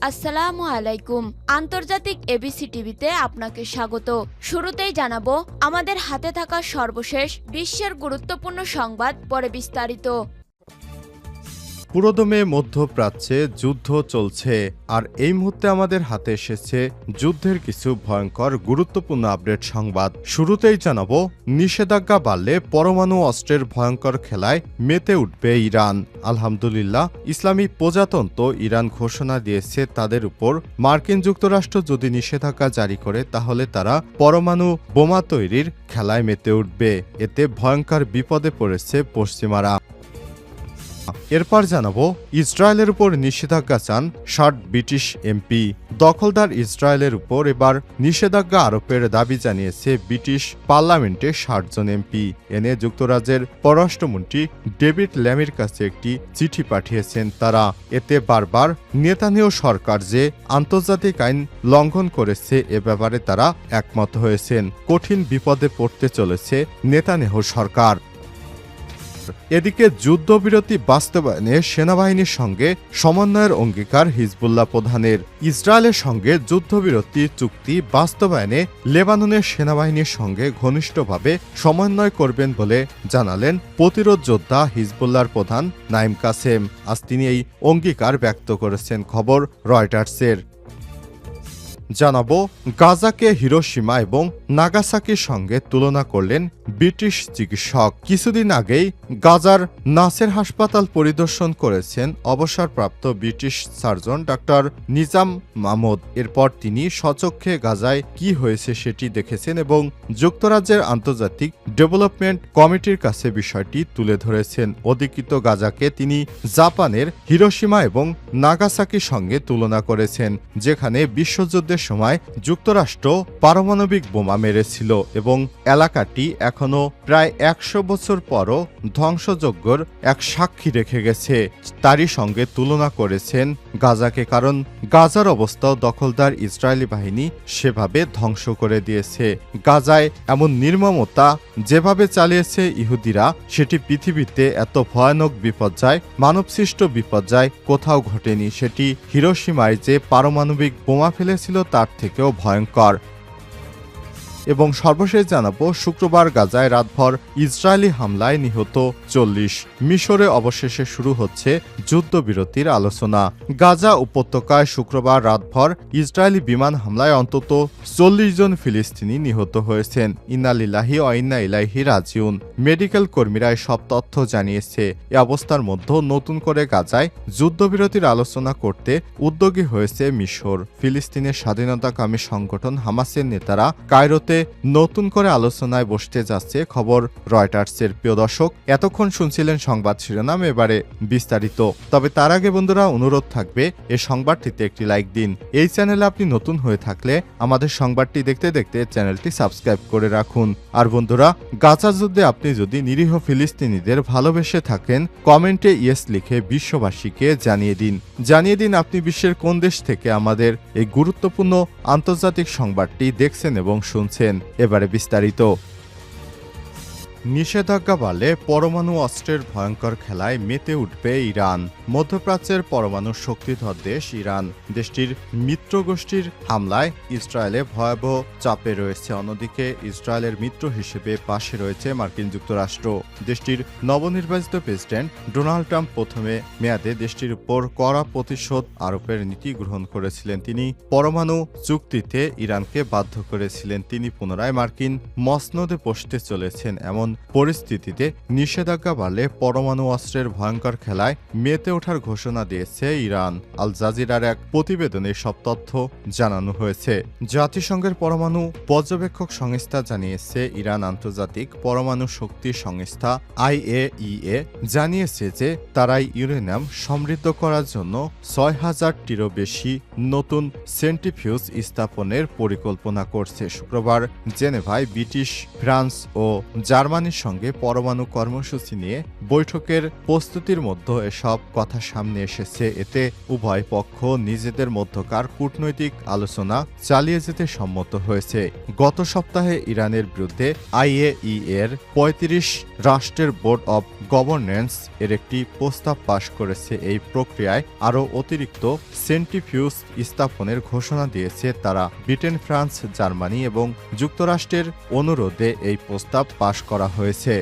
আসসালামু আলাইকুম। আন্তর্জাতিক এবিসি টিভিতে আপনাকে স্বাগত। শুরুতেই জানাবো আমাদের হাতে থাকা সর্বশেষ বিশ্বের গুরুত্বপূর্ণ সংবাদ, পরে বিস্তারিত। পুরোদমে মধ্যপ্রাচ্যে যুদ্ধ চলছে, আর এই মুহূর্তে আমাদের হাতে এসেছে যুদ্ধের কিছু ভয়ঙ্কর গুরুত্বপূর্ণ আপডেট সংবাদ। শুরুতেই জানাবো নিষেধাজ্ঞা বাড়লে পরমাণু অস্ত্রের ভয়ঙ্কর খেলায় মেতে উঠবে ইরান। আলহামদুলিল্লাহ, ইসলামী প্রজাতন্ত্র ইরান ঘোষণা দিয়েছে তাদের উপর মার্কিন যুক্তরাষ্ট্র যদি নিষেধাজ্ঞা জারি করে তাহলে তারা পরমাণু বোমা তৈরির খেলায় মেতে উঠবে। এতে ভয়ঙ্কর বিপদে পড়েছে পশ্চিমারা। এরপর জানাবো ইসরায়েলের উপর নিষেধাজ্ঞা চান ৬০ ব্রিটিশ এমপি। দখলদার ইসরায়েলের উপর এবার নিষেধাজ্ঞা আরোপের দাবি জানিয়েছে ব্রিটিশ পার্লামেন্টে ৬০ জন এমপি। এনে যুক্তরাজ্যের পররাষ্ট্রমন্ত্রী ডেভিড ল্যামির কাছে একটি চিঠি পাঠিয়েছেন তারা। এতে বারবার নেতানিয়াহু সরকার যে আন্তর্জাতিক আইন লঙ্ঘন করেছে এ ব্যাপারে তারা একমত হয়েছেন। কঠিন বিপদে পড়তে চলেছে নেতানিয়াহু সরকার। এদিকে যুদ্ধবিরতি বাস্তবায়নে সেনাবাহিনীর সঙ্গে সমন্বয়ের অঙ্গীকার হিজবুল্লাহ প্রধানের। ইসরায়েলের সঙ্গে যুদ্ধবিরতি চুক্তি বাস্তবায়নে লেবাননের সেনাবাহিনীর সঙ্গে ঘনিষ্ঠভাবে সমন্বয় করবেন বলে জানালেন প্রতিরোধ যোদ্ধা হিজবুল্লাহর প্রধান নাইম কাসেম। আজ তিনি এই অঙ্গীকার ব্যক্ত করেছেন, খবর রয়টার্সের। জানাবো গাজাকে হিরোশিমা এবং নাগাসাকির সঙ্গে তুলনা করলেন ব্রিটিশ চিকিৎসক। কিছুদিন আগেই গাজার নাসের হাসপাতাল পরিদর্শন করেছেন অবসরপ্রাপ্ত British surgeon doctor Nizam Mahmud. এরপর তিনি স্বচক্ষে গাজায় কি হয়েছে সেটি দেখেছেন এবং যুক্তরাজ্যের আন্তর্জাতিক ডেভেলপমেন্ট কমিটির কাছে বিষয়টি তুলে ধরেছেন। অধিকৃত গাজাকে তিনি জাপানের হিরোশিমা এবং নাগাসাকির সঙ্গে তুলনা করেছেন, যেখানে বিশ্বযুদ্ধের সময় যুক্তরাষ্ট্র পারমাণবিক বোমা মেরেছিল এবং এলাকাটি এখনো প্রায় ১০০ বছর পরও ধ্বংসযজ্ঞর এক সাক্ষী রেখে গেছে। তারই সঙ্গে তুলনা করেছেন গাজাকে, কারণ গাজার অবস্থাও দখলদার ইসরায়েলি বাহিনী সেভাবে ধ্বংস করে দিয়েছে। গাজায় এমন নির্মমতা যেভাবে চালিয়েছে ইহুদিরা, সেটি পৃথিবীতে এত ভয়ানক বিপর্যয়, মানবসৃষ্ট বিপর্যয় কোথাও ঘটেনি। সেটি হিরোশিমায় যে পারমাণবিক বোমা ফেলেছিল তার থেকেও ভয়ঙ্কর। এবং সর্বশেষ জানাবো শুক্রবার গাজায় রাতভর ইসরায়েলি হামলায় নিহত ৪০। মিশরে অবশেষে শুরু হচ্ছে যুদ্ধবিরতির আলোচনা। গাজা উপত্যকায় শুক্রবার রাতভর ইসরায়েলি বিমান হামলায় অন্তত ৪০ জন ফিলিস্তিনি নিহত হয়েছেন। ইন্না লিল্লাহি ওয়া ইন্না ইলাইহি রাজিউন। মেডিকেল কর্মীরা এসব তথ্য জানিয়েছে। এ অবস্থার মধ্যে নতুন করে গাজায় যুদ্ধবিরতির আলোচনা করতে উদ্যোগী হয়েছে মিশর। ফিলিস্তিনের স্বাধীনতাকামী সংগঠন হামাসের নেতারা কায়রোতে নতুন করে আলোচনায় বসতে যাচ্ছে, খবর রয়টার্সের। প্রিয় দর্শক, এতক্ষণ শুনছিলেন সংবাদ শিরোনাম, এবারে বিস্তারিত। তবে তার আগে বন্ধুরা অনুরোধ থাকবে এই সংবাদটিতে একটি লাইক দিন। এই চ্যানেলে আপনি নতুন হয়ে থাকলে আমাদের সংবাদটি দেখতে দেখতে চ্যানেলটি সাবস্ক্রাইব করে রাখুন। আর বন্ধুরা, গাজা যুদ্ধে আপনি যদি নিরীহ ফিলিস্তিনিদের ভালোবেসে থাকেন, কমেন্টে ইয়েস লিখে বিশ্ববাসীকে জানিয়ে দিন আপনি বিশ্বের কোন দেশ থেকে আমাদের এই গুরুত্বপূর্ণ আন্তর্জাতিক সংবাদটি দেখছেন এবং শুনছেন। এবারে বিস্তারিত। নিষেধাজ্ঞা বাড়লে পরমাণু অস্ত্রের ভয়ঙ্কর খেলায় মেতে উঠবে ইরান। মধ্যপ্রাচ্যের পরমাণু শক্তিধর দেশ ইরান। দেশটির মিত্র গোষ্ঠীর হামলায় ইসরায়েলে ভয়াবহ চাপে রয়েছে। অন্যদিকে ইসরায়েলের মিত্র হিসেবে পাশে রয়েছে মার্কিন যুক্তরাষ্ট্র। দেশটির নবনির্বাচিত প্রেসিডেন্ট ডোনাল্ড ট্রাম্প প্রথমে মেয়াদে দেশটির উপর কড়া প্রতিশোধ আরোপের নীতি গ্রহণ করেছিলেন। তিনি পরমাণু চুক্তিতে ইরানকে বাধ্য করেছিলেন। তিনি পুনরায় মার্কিন মসনদে বসতে চলেছেন। এমন পরিস্থিতিতে নিষেধাজ্ঞা বাড়লে পরমাণু অস্ত্রের ভয়ঙ্কর খেলায় মেতে ওঠার ঘোষণা দিয়েছে ইরান। আল জাজিরার এক প্রতিবেদনে সব তথ্য জানানো হয়েছে। জাতিসংঘের পরমাণু পর্যবেক্ষক সংস্থা জানিয়েছে, ইরান আন্তর্জাতিক পরমাণু শক্তি সংস্থা IAEA জানিয়েছে যে তারাই ইউরেনিয়াম সমৃদ্ধ করার জন্য ৬,০০০টিরও বেশি নতুন সেন্ট্রিফিউজ স্থাপনের পরিকল্পনা করছে। শুক্রবার জেনেভায় ব্রিটিশ, ফ্রান্স ও জার্মানি তেহরানের সঙ্গে পরমাণু কর্মসূচি নিয়ে বৈঠকের প্রস্তুতির মধ্যে এসব কথা সামনে এসেছে। এতে উভয় পক্ষ নিজেদের মধ্যকার কূটনৈতিক আলোচনা চালিয়ে যেতে সম্মত হয়েছে। গত সপ্তাহে ইরানের বিরুদ্ধে IAEA এর ৩৫ রাষ্ট্রের বোর্ড অব গভর্নেন্স এর একটি প্রস্তাব পাশ করেছে। এই প্রক্রিয়ায় আরও অতিরিক্ত সেন্ট্রিফিউজ স্থাপনের ঘোষণা দিয়েছে তারা। ব্রিটেন, ফ্রান্স, জার্মানি এবং যুক্তরাষ্ট্রের অনুরোধে এই প্রস্তাব পাশ করা হয়েছে।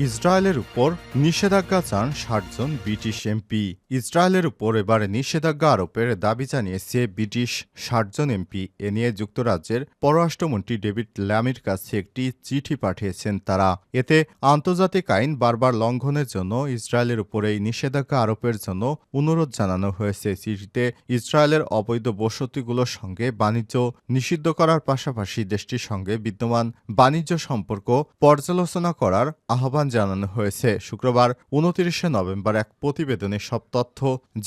ইসরায়েলের উপর নিষেধাজ্ঞা চান ৬০ জন ব্রিটিশ এমপি। ইসরায়েলের উপর এবার নিষেধাজ্ঞা আরোপের দাবি জানিয়েছে ব্রিটিশ ৬০ জন এমপি। এ নিয়ে যুক্তরাজ্যের পররাষ্ট্রমন্ত্রী ডেভিড ল্যামির কাছে একটি চিঠি পাঠিয়েছেন তারা। এতে আন্তর্জাতিক আইন বারবার লঙ্ঘনের জন্য ইসরায়েলের উপর এই নিষেধাজ্ঞা আরোপের জন্য অনুরোধ জানানো হয়েছে। চিঠিতে ইসরায়েলের অবৈধ বসতিগুলোর সঙ্গে বাণিজ্য নিষিদ্ধ করার পাশাপাশি দেশটির সঙ্গে বিদ্যমান বাণিজ্য সম্পর্ক পর্যালোচনা করার আহ্বান জানানো হয়েছে। শুক্রবার ২৯ নভেম্বর এক প্রতিবেদনে সব তথ্য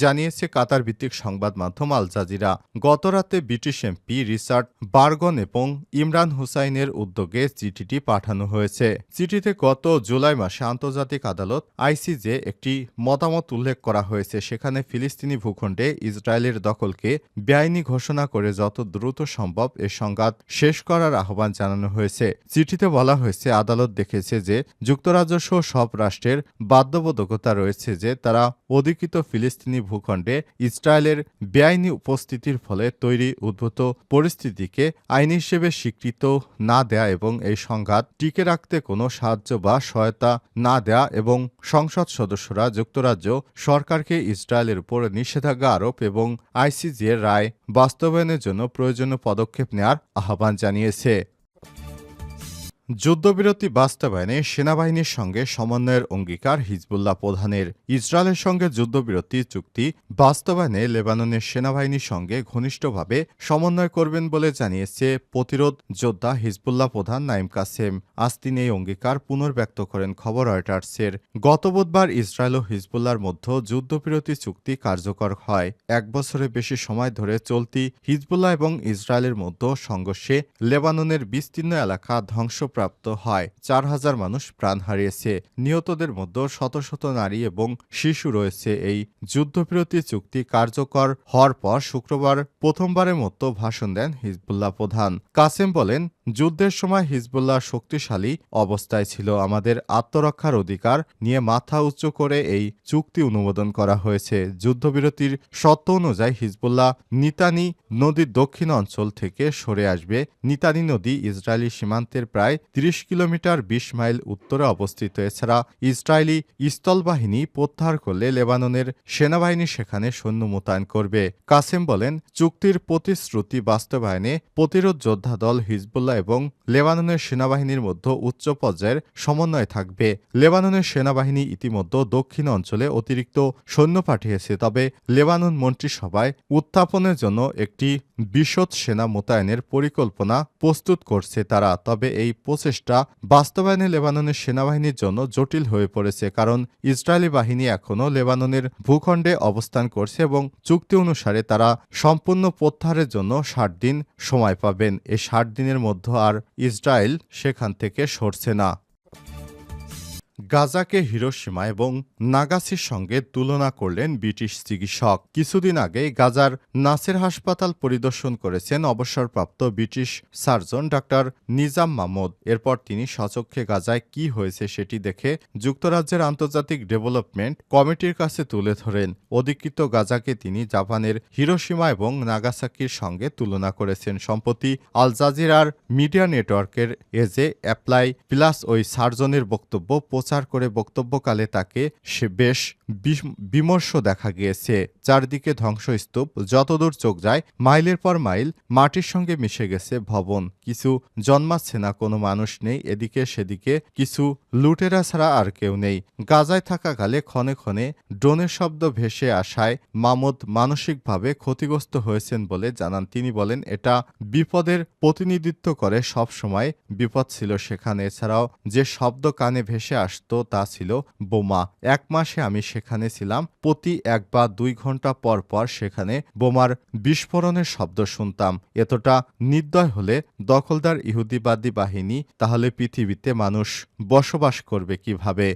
জানিয়েছে কাতার ভিত্তিক সংবাদ মাধ্যম আল জাজিরা। গতরাতে ব্রিটিশ এমপি রিচার্ড বার্গন এবং ইমরান হুসাইনের উদ্যোগে চিঠিটি পাঠানো হয়েছে। চিঠিতে গত জুলাই মাসে আন্তর্জাতিক আদালত ICJ একটি মতামত উল্লেখ করা হয়েছে। সেখানে ফিলিস্তিনি ভূখণ্ডে ইসরায়েলের দখলকে বেআইনি ঘোষণা করে যত দ্রুত সম্ভব এ সংঘাত শেষ করার আহ্বান জানানো হয়েছে। চিঠিতে বলা হয়েছে, আদালত দেখেছে যে যুক্তরাজ্য সহ সব রাষ্ট্রের বাধ্যবাধকতা রয়েছে যে তারা অধিকৃত ফিলিস্তিনি ভূখণ্ডে ইসরায়েলের বেআইনি উপস্থিতির ফলে তৈরি উদ্ভূত পরিস্থিতিকে আইন হিসেবে স্বীকৃত না দেয়া এবং এই সংঘাত টিকে রাখতে কোনো সাহায্য বা সহায়তা না দেয়া এবং সংসদ সদস্যরা যুক্তরাজ্য সরকারকে ইসরায়েলের উপর নিষেধাজ্ঞা আরোপ এবং ICJ এর রায় বাস্তবায়নের জন্য প্রয়োজনীয় পদক্ষেপ নেওয়ার আহ্বান জানিয়েছে। যুদ্ধবিরতি বাস্তবায়নে সেনাবাহিনীর সঙ্গে সমন্বয়ের অঙ্গীকার হিজবুল্লাহ প্রধানের। ইসরায়েলের সঙ্গে যুদ্ধবিরতি চুক্তি বাস্তবায়নে লেবাননের সেনাবাহিনীর সঙ্গে ঘনিষ্ঠভাবে সমন্বয় করবেন বলে জানিয়েছে প্রতিরোধ যোদ্ধা হিজবুল্লাহ প্রধান নাইম কাসেম। আজ তিনি এই অঙ্গীকার পুনর্ব্যক্ত করেন খবর রয়টার্সের। গত বুধবার ইসরায়েল ও হিজবুল্লাহর মধ্যে যুদ্ধবিরতি চুক্তি কার্যকর হয়। ১ বছরের বেশি সময় ধরে চলতি হিজবুল্লাহ এবং ইসরায়েলের মধ্যে সংঘর্ষে লেবাননের বিস্তীর্ণ এলাকা ধ্বংসপ্রাপ্ত হয়। ৪,০০০ মানুষ প্রাণ হারিয়েছে। নিহতদের মধ্যে শত শত নারী এবং শিশু রয়েছে। এই যুদ্ধবিরতি চুক্তি কার্যকর হওয়ার পর শুক্রবার প্রথমবারের মতো ভাষণ দেন হিজবুল্লাহ প্রধান। কাসেম বলেন, যুদ্ধের সময় হিজবুল্লাহ শক্তিশালী অবস্থায় ছিল। আমাদের আত্মরক্ষার অধিকার নিয়ে মাথা উঁচু করে এই চুক্তি অনুমোদন করা হয়েছে। যুদ্ধবিরতির শর্ত অনুযায়ী হিজবুল্লাহ নিতানি নদীর দক্ষিণ অঞ্চল থেকে সরে আসবে। নিতানি নদী ইসরায়েলি সীমান্তের প্রায় ৩০ কিলোমিটার ২০ মাইল উত্তরে অবস্থিত। এছাড়া ইসরায়েলি স্থলবাহিনী প্রত্যাহার করলে লেবাননের সেনাবাহিনী সেখানে সৈন্য মোতায়েন করবে। কাসেম বলেন, চুক্তির প্রতিশ্রুতি বাস্তবায়নে প্রতিরোধ যোদ্ধা দল হিজবুল্লাহ এবং লেবাননের সেনাবাহিনীর মধ্যে উচ্চ পর্যায়ের সমন্বয় থাকবে। লেবাননের সেনাবাহিনী ইতিমধ্যে দক্ষিণ অঞ্চলে অতিরিক্ত সৈন্য পাঠিয়েছে। তবে লেবানন মন্ত্রিসভায় উত্থাপনের জন্য একটি বিশদ সেনা মোতায়েনের পরিকল্পনা প্রস্তুত করছে তারা। তবে এই প্রচেষ্টা বাস্তবায়নে লেবাননের সেনাবাহিনীর জন্য জটিল হয়ে পড়েছে, কারণ ইসরায়েলি বাহিনী এখনও লেবাননের ভূখণ্ডে অবস্থান করছে এবং চুক্তি অনুসারে তারা সম্পূর্ণ প্রত্যাহারের জন্য ৬০ দিন সময় পাবেন। এই ৬০ দিনের মধ্যে আর ইসরায়েল সেখান থেকে সরছে না। গাজাকে হিরোশিমা এবং নাগাসির সঙ্গে তুলনা করলেন ব্রিটিশ চিকিৎসক। কিছুদিন আগে গাজার নাসের হাসপাতাল পরিদর্শন করেছেন অবসরপ্রাপ্ত British surgeon doctor Nizam Mahmud. এরপর তিনি স্বচক্ষে গাজায় কি হয়েছে সেটি দেখে যুক্তরাজ্যের আন্তর্জাতিক ডেভেলপমেন্ট কমিটির কাছে তুলে ধরেন। অধিকৃত গাজাকে তিনি জাপানের হিরোশিমা এবং নাগাসাকির সঙ্গে তুলনা করেছেন। সম্প্রতি আল জাজিরার মিডিয়া নেটওয়ার্কের এজে অ্যাপ্লাই প্লাস ওই সার্জনের বক্তব্য প্রচার করে বক্তব্যকালে তাকে সে বেশ বিমর্ষ দেখা গিয়েছে। চারদিকে ধ্বংসস্তূপ, যতদূর চোখ যায় মাইলের পর মাইল মাটির সঙ্গে মিশে গেছে ভবন। কিছু জন্মাচ্ছে না, কোনো মানুষ নেই এদিকে সেদিকে, কিছু লুটেরা ছাড়া আর কেউ নেই। গাজায় থাকাকালে ক্ষণে ক্ষণে ড্রোনের শব্দ ভেসে আসায় মাহমুদ মানসিকভাবে ক্ষতিগ্রস্ত হয়েছেন বলে জানান। তিনি বলেন, এটা বিপদের প্রতিনিধিত্ব করে, সব সময় বিপদ ছিল সেখানে। এছাড়াও যে শব্দ কানে ভেসে আসছে আসতো তা ছিল বোমা। 1 মাসে আমি সেখানে ছিলাম। প্রতি 1 বা 2 ঘন্টা পর পর সেখানে বোমার বিস্ফোরণের শব্দ শুনতাম। এতটা নির্দয় হলে দখলদার ইহুদিবাদী বাহিনী তাহলে পৃথিবীতে মানুষ বসবাস করবে কিভাবে?